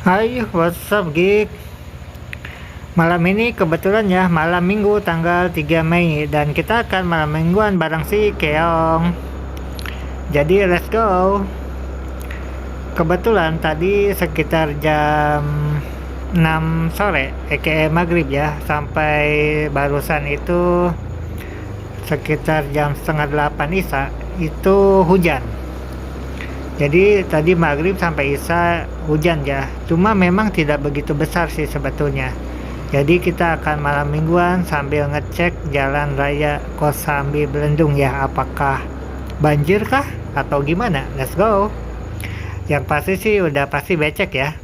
Hai, what's up, Geek? Malam ini kebetulan ya, malam Minggu tanggal 3 Mei dan kita akan malam mingguan bareng si Keong. Jadi let's go. Kebetulan tadi sekitar jam 6 sore, aka maghrib ya, sampai barusan itu sekitar jam setengah 8 Isya, itu hujan. Jadi tadi maghrib sampai Isya hujan ya, cuma memang tidak begitu besar sih sebetulnya. Jadi kita akan malam mingguan sambil ngecek jalan raya Kosambi Belendung ya, apakah banjir kah atau gimana. Let's go. Yang pasti sih udah pasti becek ya.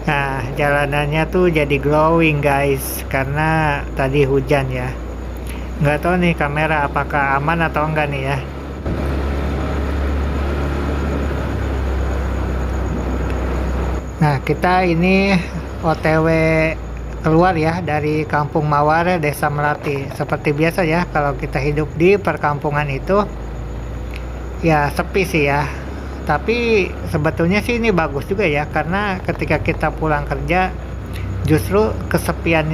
Nah, jalanannya tuh jadi glowing guys, karena tadi hujan ya. Nggak tahu nih kamera apakah aman atau enggak nih ya. Nah, kita ini OTW keluar ya dari Kampung Mawar, Desa Melati. Seperti biasa ya, kalau kita hidup di perkampungan itu ya sepi sih ya. Tapi sebetulnya sih ini bagus juga ya, karena ketika kita pulang kerja justru kesepian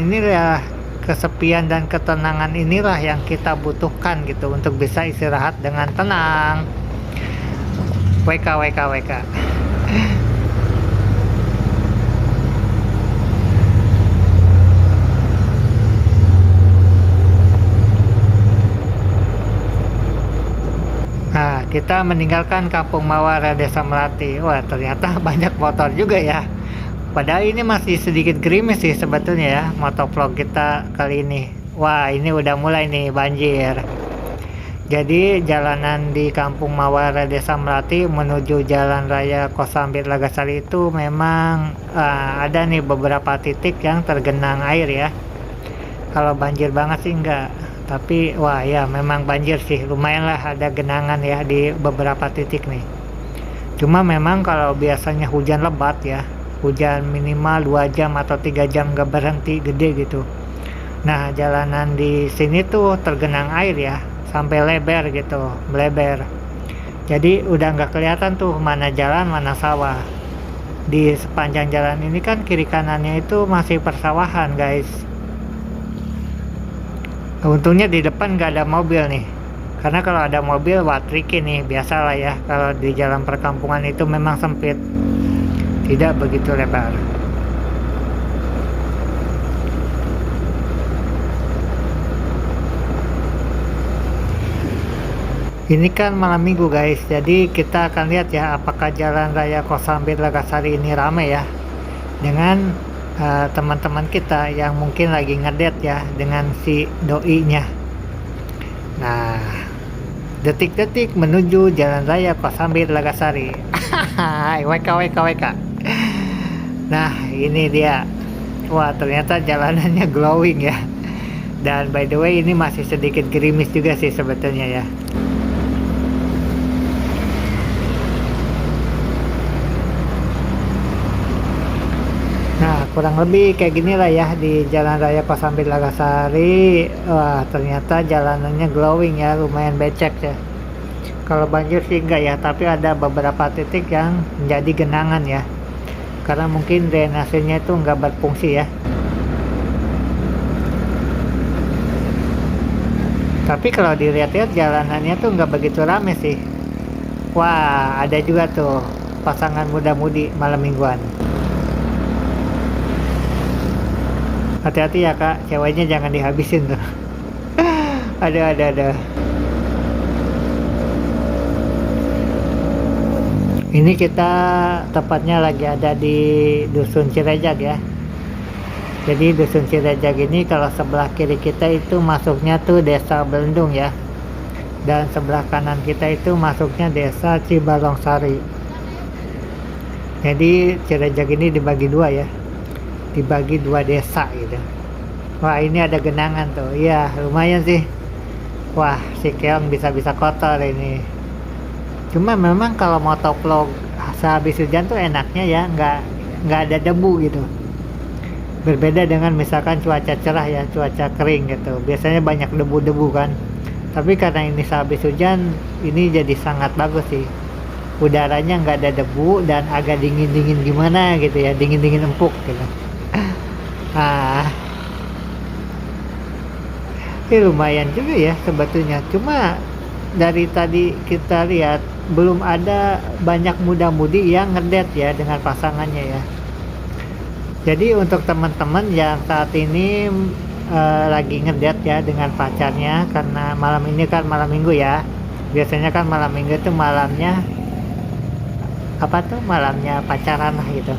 dan ketenangan inilah yang kita butuhkan gitu untuk bisa istirahat dengan tenang. WK WK WK. Nah, kita meninggalkan Kampung Mawar Desa Melati. Wah, ternyata banyak motor juga ya. Padahal ini masih sedikit gerimis sih sebetulnya ya, motovlog kita kali ini. Wah, ini udah mulai nih banjir. Jadi jalanan di Kampung Mawar Desa Melati menuju Jalan Raya Kosambi Lagasari itu memang ada nih beberapa titik yang tergenang air ya. Kalau banjir banget sih enggak. Tapi wah ya memang banjir sih, lumayan lah ada genangan ya di beberapa titik nih. Cuma memang kalau biasanya hujan lebat ya, hujan minimal 2 jam atau 3 jam gak berhenti gede gitu. Nah, jalanan di sini tuh tergenang air ya, sampai lebar gitu, melebar. Jadi udah nggak kelihatan tuh mana jalan mana sawah. Di sepanjang jalan ini kan kiri kanannya itu masih persawahan guys. Untungnya di depan nggak ada mobil nih, karena kalau ada mobil wah tricky nih, biasalah ya kalau di jalan perkampungan itu memang sempit, tidak begitu lebar. Ini kan malam minggu guys, jadi kita akan lihat ya apakah jalan raya Kosambi Lagasari ini ramai ya dengan teman-teman kita yang mungkin lagi ngedate ya dengan si doi-nya. Nah, detik-detik menuju jalan raya Kosambi Lagasari. WK WK WK. Nah, ini dia. Wah, ternyata jalanannya glowing ya. Dan by the way ini masih sedikit gerimis juga sih sebetulnya ya. Nah, kurang lebih kayak gini lah ya di Jalan Raya Kosambi Lagasari. Wah, ternyata jalanannya glowing ya, lumayan becek ya. Kalau banjir sih enggak ya, tapi ada beberapa titik yang menjadi genangan ya. Karena mungkin drainasenya itu enggak berfungsi ya. Tapi kalau dilihat-lihat jalanannya tuh enggak begitu rame sih. Wah, ada juga tuh pasangan muda-mudi malam mingguan. Hati-hati ya kak, ceweknya jangan dihabisin tuh. Ada. Ini kita tepatnya lagi ada di Dusun Cirejag ya. Jadi Dusun Cirejag ini kalau sebelah kiri kita itu masuknya tuh Desa Belendung ya. Dan sebelah kanan kita itu masuknya Desa Cibalongsari. Jadi Cirejag ini dibagi dua ya. Dibagi 2 desa gitu. Wah, ini ada genangan tuh. Iya, lumayan sih. Wah, si Keong bisa-bisa kotor ini. Cuma memang kalau motovlog sehabis hujan tuh enaknya ya nggak ada debu gitu. Berbeda dengan misalkan cuaca cerah ya, cuaca kering gitu. Biasanya banyak debu-debu kan. Tapi karena ini sehabis hujan, ini jadi sangat bagus sih. udaranya nggak ada debu dan agak dingin-dingin gimana gitu ya, dingin-dingin empuk gitu. Ah, ini lumayan juga ya sebetulnya. Cuma dari tadi kita lihat belum ada banyak muda-mudi yang ngedet ya dengan pasangannya ya. Jadi untuk teman-teman yang saat ini lagi ngedet ya dengan pacarnya, karena malam ini kan malam minggu ya. Biasanya kan malam minggu itu malamnya apa tuh, malamnya pacaran lah gitu.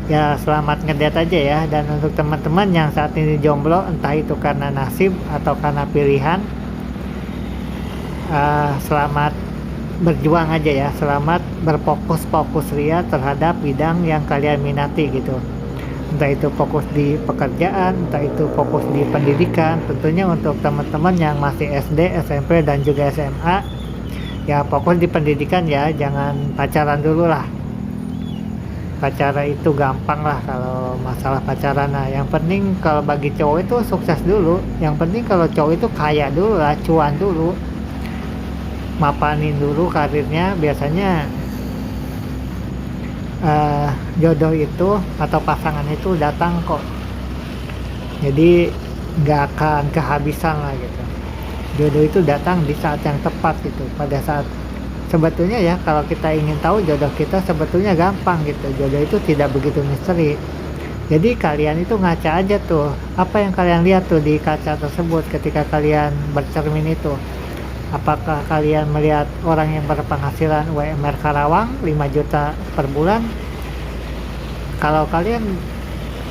Ya selamat ngedet aja ya. Dan untuk teman-teman yang saat ini jomblo, entah itu karena nasib atau karena pilihan, selamat berjuang aja ya, selamat berfokus ria terhadap bidang yang kalian minati gitu. Entah itu fokus di pekerjaan, entah itu fokus di pendidikan. Tentunya untuk teman-teman yang masih SD, SMP dan juga SMA, ya fokus di pendidikan ya, jangan pacaran dulu lah. Pacaran itu gampang lah kalau masalah pacaran. Nah yang penting kalau bagi cowok itu sukses dulu, yang penting kalau cowok itu kaya dulu lah, cuan dulu, mapanin dulu karirnya. Biasanya jodoh itu atau pasangan itu datang kok, jadi nggak akan kehabisan lah gitu. Jodoh itu datang di saat yang tepat gitu, pada saat sebetulnya ya, kalau kita ingin tahu jodoh kita sebetulnya gampang gitu. Jodoh itu tidak begitu misteri. Jadi kalian itu ngaca aja tuh, apa yang kalian lihat tuh di kaca tersebut ketika kalian bercermin itu. Apakah kalian melihat orang yang berpenghasilan UMR Karawang 5 juta per bulan? Kalau kalian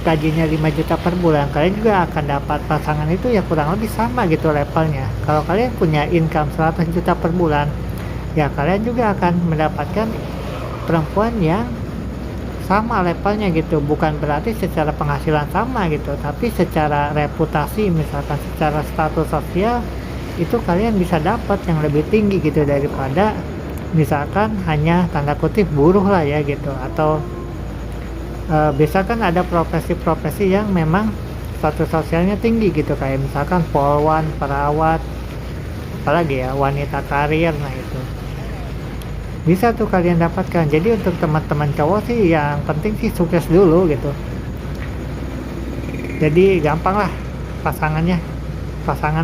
gajinya 5 juta per bulan, kalian juga akan dapat pasangan itu ya kurang lebih sama gitu levelnya. Kalau kalian punya income 100 juta per bulan, ya kalian juga akan mendapatkan perempuan yang sama levelnya gitu. Bukan berarti secara penghasilan sama gitu, tapi secara reputasi, misalkan secara status sosial, itu kalian bisa dapat yang lebih tinggi gitu daripada misalkan hanya tanda kutip buruh lah ya gitu. Atau biasa kan ada profesi-profesi yang memang status sosialnya tinggi gitu, kayak misalkan polwan, perawat, apalagi ya wanita karir. Nah itu bisa tuh kalian dapatkan. Jadi untuk teman-teman cowok sih yang penting sih sukses dulu gitu, jadi gampang lah pasangan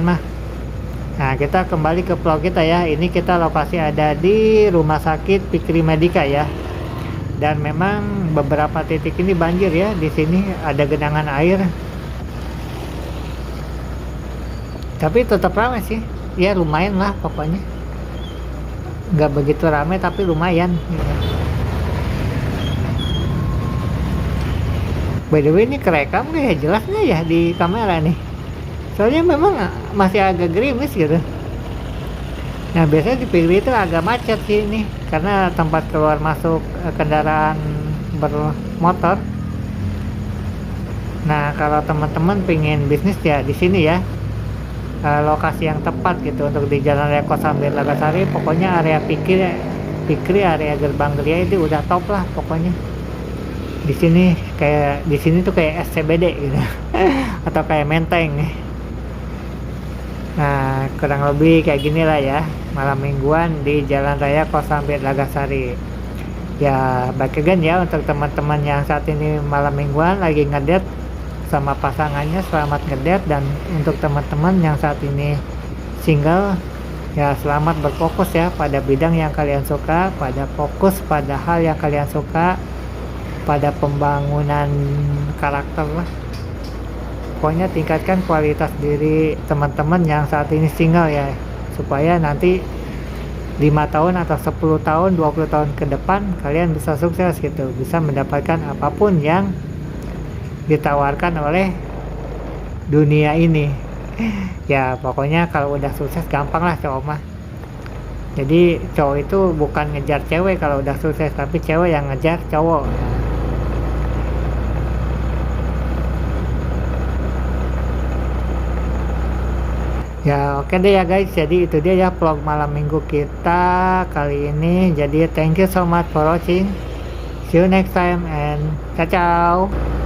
mah. Nah kita kembali ke vlog kita ya. Ini kita lokasi ada di Rumah Sakit Fikri Medika ya. Dan memang beberapa titik ini banjir ya. Di sini ada genangan air. Tapi tetap ramai sih. Ya lumayan lah pokoknya. Nggak begitu ramai tapi lumayan. Gitu. By the way ini kerekam nggak ya, jelasnya ya di kamera nih. Soalnya memang masih agak gerimis gitu. Nah biasanya di Fikri itu agak macet sih ini, karena tempat keluar masuk kendaraan bermotor. Nah kalau teman-teman pengen bisnis ya di sini ya, lokasi yang tepat gitu untuk di Jalan Raya Kosambi Lagasari. Pokoknya area Fikri, area Gerbang Geria itu udah top lah pokoknya. Di sini tuh kayak SCBD gitu, atau kayak Menteng. Nah kurang lebih kayak gini lah ya malam mingguan di Jalan Raya Kosambi Lagasari. Ya baik again ya untuk teman-teman yang saat ini malam mingguan lagi ngedet sama pasangannya, selamat ngedet. Dan untuk teman-teman yang saat ini single, ya selamat berfokus ya pada bidang yang kalian suka, pada fokus pada hal yang kalian suka, pada pembangunan karakter lah. Pokoknya tingkatkan kualitas diri teman-teman yang saat ini single ya, supaya nanti 5 tahun atau 10 tahun 20 tahun ke depan kalian bisa sukses gitu, bisa mendapatkan apapun yang ditawarkan oleh dunia ini. Ya pokoknya kalau udah sukses gampang lah cowok mah. Jadi cowok itu bukan ngejar cewek kalau udah sukses, tapi cewek yang ngejar cowok. Ya oke deh ya guys, jadi itu dia ya vlog malam minggu kita kali ini. Jadi thank you so much for watching, see you next time and ciao ciao.